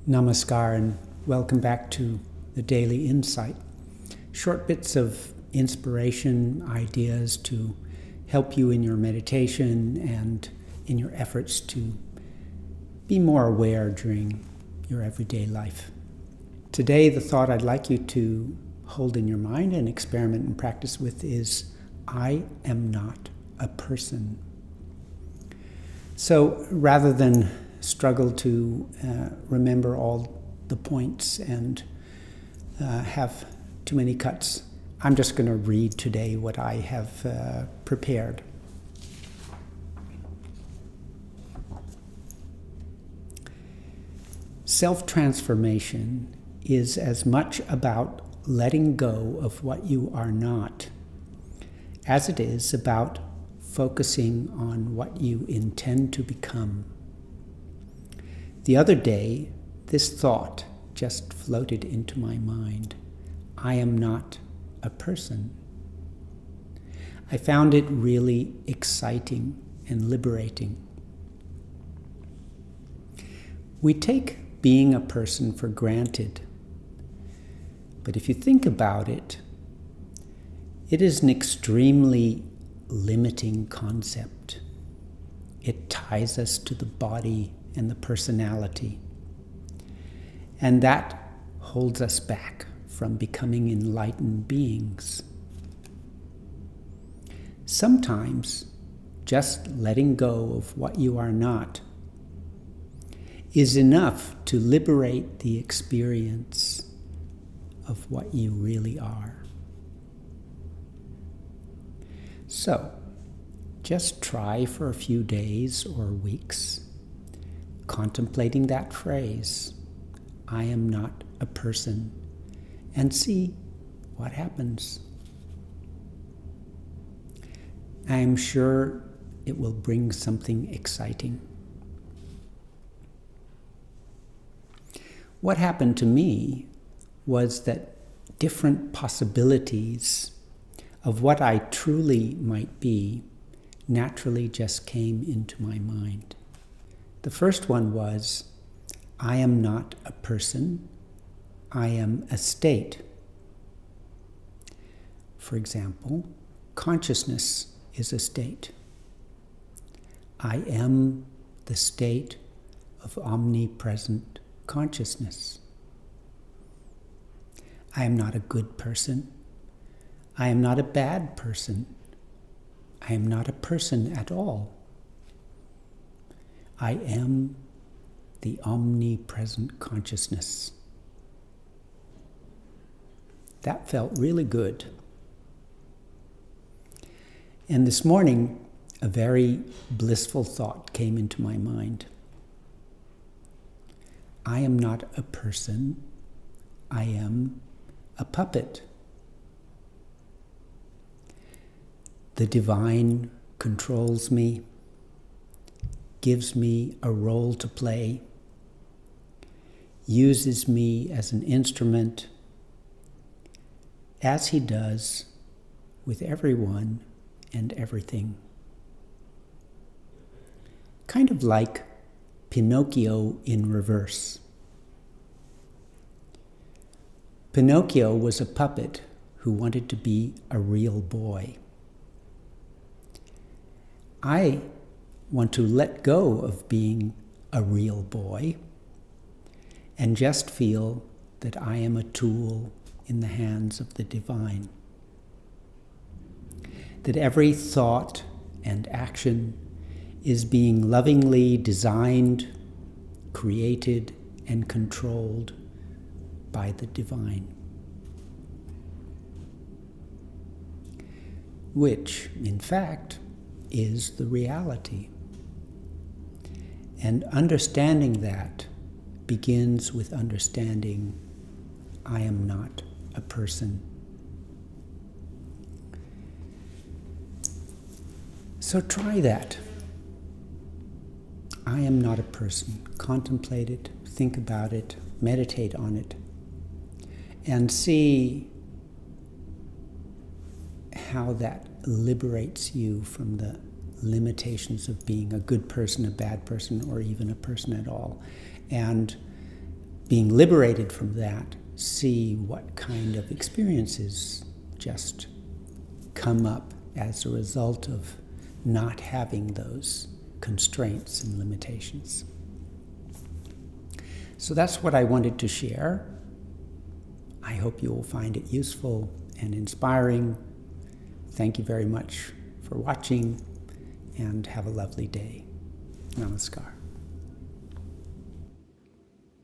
Namaskar and welcome back to the Daily Insight. Short bits of inspiration, ideas to help you in your meditation and in your efforts to be more aware during your everyday life. Today, the thought I'd like you to hold in your mind and experiment and practice with is, I am not a person. So rather than struggle to remember all the points and have too many cuts, I'm just going to read today what I have prepared. Self-transformation is as much about letting go of what you are not as it is about focusing on what you intend to become. The other day, this thought just floated into my mind. I am not a person. I found it really exciting and liberating. We take being a person for granted, but if you think about it, it is an extremely limiting concept. It ties us to the body and the personality. And that holds us back from becoming enlightened beings. Sometimes just letting go of what you are not is enough to liberate the experience of what you really are. So, just try for a few days or weeks contemplating that phrase, I am not a person, and see what happens. I am sure it will bring something exciting. What happened to me was that different possibilities of what I truly might be naturally just came into my mind. The first one was, I am not a person, I am a state. For example, consciousness is a state. I am the state of omnipresent consciousness. I am not a good person. I am not a bad person. I am not a person at all. I am the omnipresent consciousness. That felt really good. And this morning, a very blissful thought came into my mind. I am not a person. I am a puppet. The divine controls me, gives me a role to play, uses me as an instrument, as he does with everyone and everything. Kind of like Pinocchio in reverse. Pinocchio was a puppet who wanted to be a real boy. I want to let go of being a real boy and just feel that I am a tool in the hands of the divine. That every thought and action is being lovingly designed, created, and controlled by the divine. Which, in fact, is the reality. And understanding that begins with understanding I am not a person. So try that. I am not a person. Contemplate it, think about it, meditate on it, and see how that liberates you from the limitations of being a good person, a bad person, or even a person at all. And being liberated from that, see what kind of experiences just come up as a result of not having those constraints and limitations. So that's what I wanted to share. I hope you will find it useful and inspiring. Thank you very much for watching, and have a lovely day. Namaskar.